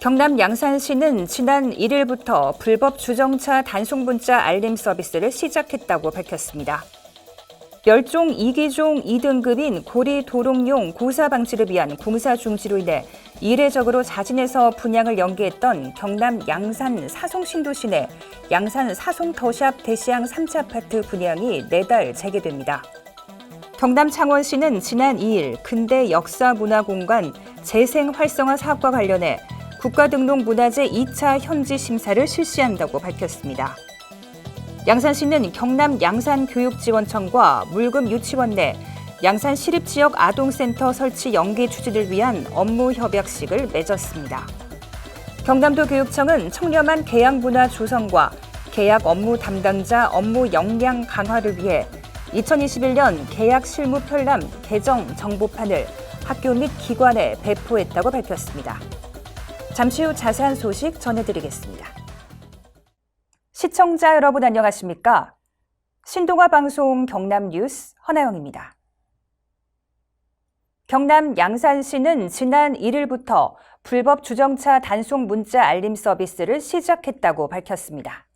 경남 양산시는 지난 1일부터 불법 주정차 단속 문자 알림 서비스를 시작했다고 밝혔습니다. 멸종 2기종 2등급인 고리 도롱뇽 고사 방지를 위한 공사 중지로 인해 이례적으로 자진해서 분양을 연기했던 경남 양산 사송 신도시 내 양산 사송 더샵 대시양 3차 아파트 분양이 내달 재개됩니다. 경남 창원시는 지난 2일 근대 역사문화공간 재생 활성화 사업과 관련해 국가등록문화재 2차 현지 심사를 실시한다고 밝혔습니다. 양산시는 경남 양산교육지원청과 물금 유치원 내 양산시립지역 아동센터 설치 연기 추진을 위한 업무 협약식을 맺었습니다. 경남도 교육청은 청렴한 계약문화 조성과 계약 업무 담당자 업무 역량 강화를 위해 2021년 계약 실무 편람 개정 정보판을 학교 및 기관에 배포했다고 밝혔습니다. 잠시 후 자세한 소식 전해드리겠습니다. 시청자 여러분 안녕하십니까? 신동아 방송 경남 뉴스 허나영입니다. 경남 양산시는 지난 1일부터 불법 주정차 단속 문자 알림 서비스를 시작했다고 밝혔습니다.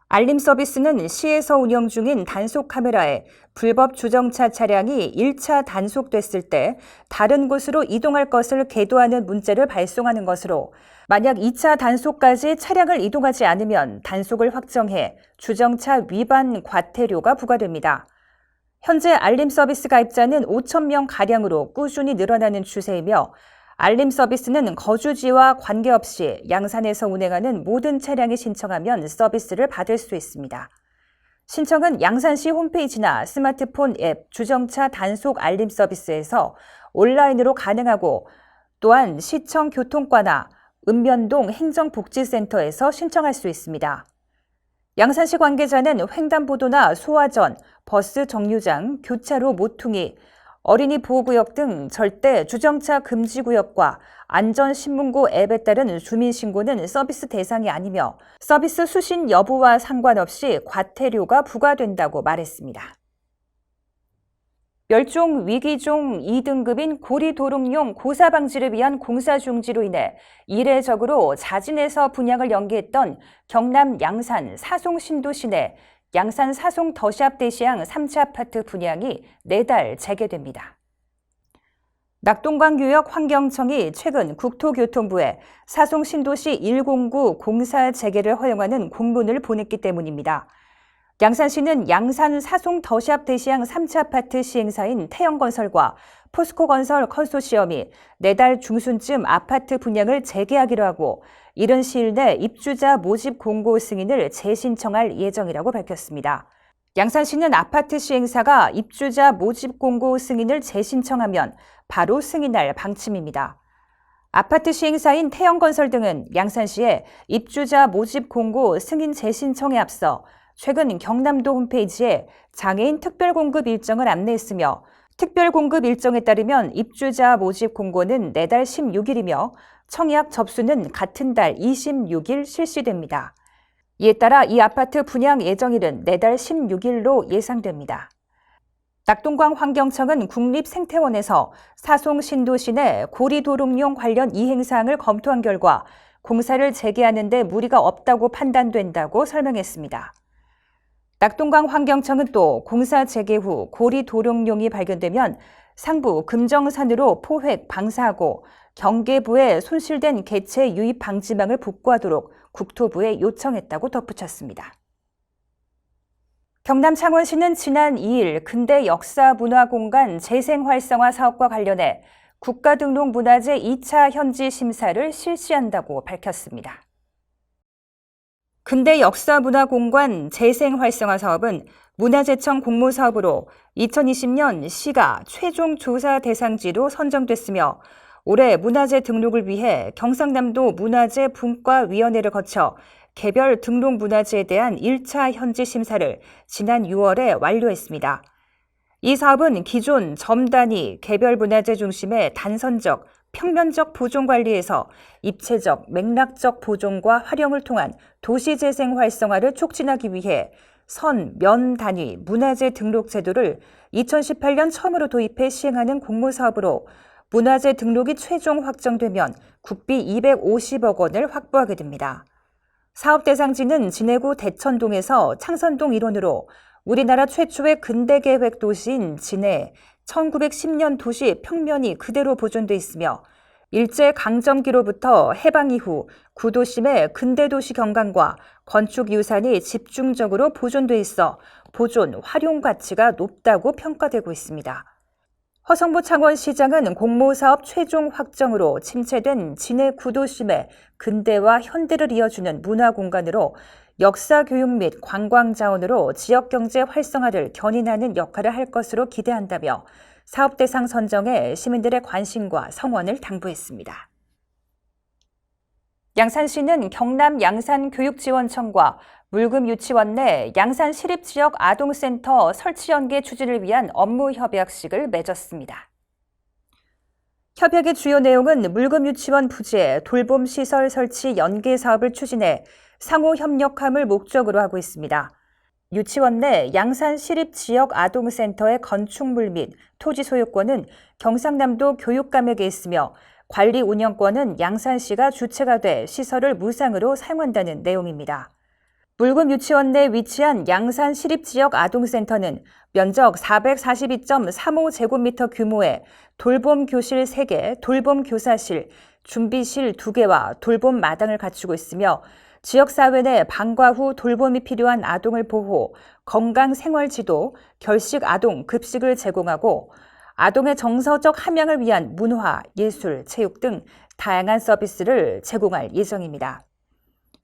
알림 서비스는 시에서 운영 중인 단속 카메라에 불법 주정차 차량이 1차 단속됐을 때 다른 곳으로 이동할 것을 계도하는 문자를 발송하는 것으로 만약 2차 단속까지 차량을 이동하지 않으면 단속을 확정해 주정차 위반 과태료가 부과됩니다. 현재 알림 서비스 가입자는 5,000명-가량으로 꾸준히 늘어나는 추세이며 알림 서비스는 거주지와 관계없이 양산에서 운행하는 모든 차량이 신청하면 서비스를 받을 수 있습니다. 신청은 양산시 홈페이지나 스마트폰 앱 주정차 단속 알림 서비스에서 온라인으로 가능하고 또한 시청 교통과나 읍면동 행정복지센터에서 신청할 수 있습니다. 양산시 관계자는 횡단보도나 소화전, 버스 정류장, 교차로 모퉁이, 어린이 보호구역 등 절대 주정차 금지구역과 안전신문고 앱에 따른 주민신고는 서비스 대상이 아니며 서비스 수신 여부와 상관없이 과태료가 부과된다고 말했습니다. 멸종 위기종 2등급인 고리도롱뇽 고사 방지를 위한 공사 중지로 인해 이례적으로 자진해서 분양을 연기했던 경남 양산 사송 신도시 내 양산 사송 더샵 대시양 3차 아파트 분양이 내달 재개됩니다. 낙동강유역 환경청이 최근 국토교통부에 사송 신도시 109 공사 재개를 허용하는 공문을 보냈기 때문입니다. 양산시는 양산 사송 더샵 대시양 3차 아파트 시행사인 태영건설과 포스코건설 컨소시엄이 내달 중순쯤 아파트 분양을 재개하기로 하고 이른 시일 내 입주자 모집 공고 승인을 재신청할 예정이라고 밝혔습니다. 양산시는 아파트 시행사가 입주자 모집 공고 승인을 재신청하면 바로 승인할 방침입니다. 아파트 시행사인 태영건설 등은 양산시에 입주자 모집 공고 승인 재신청에 앞서 최근 경남도 홈페이지에 장애인 특별공급 일정을 안내했으며 특별공급 일정에 따르면 입주자 모집 공고는 내달 16일이며 청약 접수는 같은 달 26일 실시됩니다. 이에 따라 이 아파트 분양 예정일은 내달 16일로 예상됩니다. 낙동강 환경청은 국립생태원에서 사송 신도시 내 고리도롱뇽 관련 이행사항을 검토한 결과 공사를 재개하는 데 무리가 없다고 판단된다고 설명했습니다. 낙동강 환경청은 또 공사 재개 후 고리도롱뇽이 발견되면 상부 금정산으로 포획 방사하고 경계부에 손실된 개체 유입 방지망을 복구하도록 국토부에 요청했다고 덧붙였습니다. 경남 창원시는 지난 2일 근대 역사문화공간 재생활성화 사업과 관련해 국가등록문화재 2차 현지 심사를 실시한다고 밝혔습니다. 근대 역사문화공간 재생활성화 사업은 문화재청 공모사업으로 2020년 시가 최종 조사 대상지로 선정됐으며 올해 문화재 등록을 위해 경상남도 문화재 분과위원회를 거쳐 개별 등록 문화재에 대한 1차 현지 심사를 지난 6월에 완료했습니다. 이 사업은 기존 점 단위 개별 문화재 중심의 단선적, 평면적 보존 관리에서 입체적, 맥락적 보존과 활용을 통한 도시재생 활성화를 촉진하기 위해 선, 면 단위 문화재 등록 제도를 2018년 처음으로 도입해 시행하는 공모사업으로 문화재 등록이 최종 확정되면 국비 250억 원을 확보하게 됩니다. 사업 대상지는 진해구 대천동에서 창선동 일원으로 우리나라 최초의 근대계획 도시인 진해 1910년 도시 평면이 그대로 보존돼 있으며 일제강점기로부터 해방 이후 구도심의 근대도시 경관과 건축 유산이 집중적으로 보존돼 있어 보존, 활용 가치가 높다고 평가되고 있습니다. 허성무 창원시장은 공모사업 최종 확정으로 침체된 진해 구도심의 근대와 현대를 이어주는 문화공간으로 역사교육 및 관광자원으로 지역경제 활성화를 견인하는 역할을 할 것으로 기대한다며 사업 대상 선정에 시민들의 관심과 성원을 당부했습니다. 양산시는 경남 양산교육지원청과 물금유치원 내 양산시립지역 아동센터 설치 연계 추진을 위한 업무 협약식을 맺었습니다. 협약의 주요 내용은 물금유치원 부지에 돌봄시설 설치 연계 사업을 추진해 상호 협력함을 목적으로 하고 있습니다. 유치원 내 양산시립지역 아동센터의 건축물 및 토지 소유권은 경상남도 교육감에게 있으며 관리 운영권은 양산시가 주체가 돼 시설을 무상으로 사용한다는 내용입니다. 물금유치원 내 위치한 양산시립지역 아동센터는 면적 442.35제곱미터 규모의 돌봄교실 3개, 돌봄교사실, 준비실 2개와 돌봄 마당을 갖추고 있으며 지역사회 내 방과 후 돌봄이 필요한 아동을 보호, 건강생활지도, 결식 아동 급식을 제공하고 아동의 정서적 함양을 위한 문화, 예술, 체육 등 다양한 서비스를 제공할 예정입니다.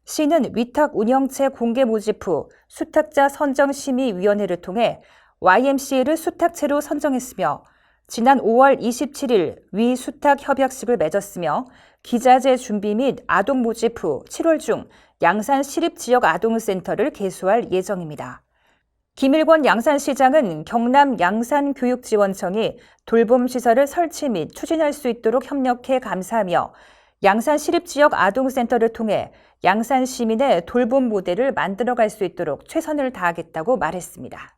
시는 위탁 운영체 공개 모집 후 수탁자 선정심의위원회를 통해 YMCA를 수탁체로 선정했으며 지난 5월 27일 위 수탁 협약식을 맺었으며 기자재 준비 및 아동 모집 후 7월 중 양산시립지역 아동센터를 개소할 예정입니다. 김일권 양산시장은 경남 양산교육지원청이 돌봄시설을 설치 및 추진할 수 있도록 협력해 감사하며 양산시립지역 아동센터를 통해 양산 시민의 돌봄 모델을 만들어갈 수 있도록 최선을 다하겠다고 말했습니다.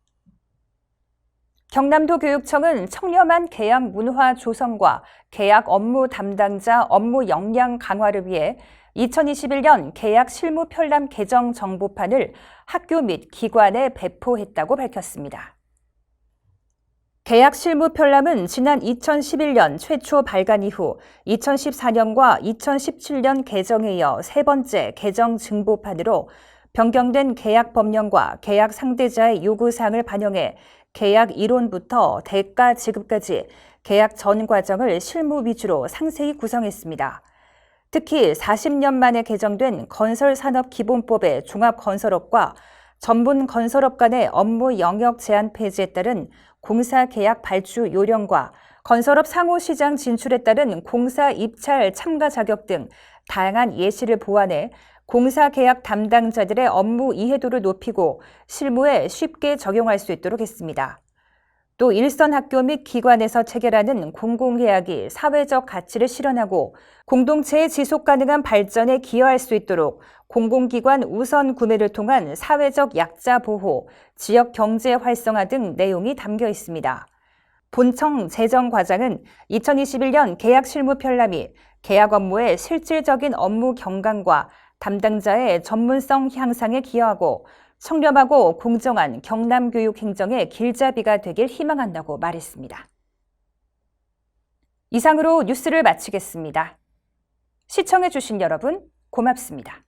경남도 교육청은 청렴한 계약 문화 조성과 계약 업무 담당자 업무 역량 강화를 위해 2021년 계약 실무 편람 개정 정보판을 학교 및 기관에 배포했다고 밝혔습니다. 계약 실무 편람은 지난 2011년 최초 발간 이후 2014년과 2017년 개정에 이어 세 번째 개정 증보판으로 변경된 계약 법령과 계약 상대자의 요구사항을 반영해 계약 이론부터 대가 지급까지 계약 전 과정을 실무 위주로 상세히 구성했습니다. 특히 40년 만에 개정된 건설산업기본법의 종합건설업과 전문건설업 간의 업무 영역 제한 폐지에 따른 공사계약 발주 요령과 건설업 상호시장 진출에 따른 공사 입찰 참가 자격 등 다양한 예시를 보완해 공사계약 담당자들의 업무 이해도를 높이고 실무에 쉽게 적용할 수 있도록 했습니다. 또 일선 학교 및 기관에서 체결하는 공공계약이 사회적 가치를 실현하고 공동체의 지속 가능한 발전에 기여할 수 있도록 공공기관 우선 구매를 통한 사회적 약자 보호, 지역 경제 활성화 등 내용이 담겨 있습니다. 본청 재정과장은 2021년 계약 실무 편람이 계약 업무의 실질적인 업무 경감과 담당자의 전문성 향상에 기여하고 청렴하고 공정한 경남교육 행정의 길잡이가 되길 희망한다고 말했습니다. 이상으로 뉴스를 마치겠습니다. 시청해주신 여러분 고맙습니다.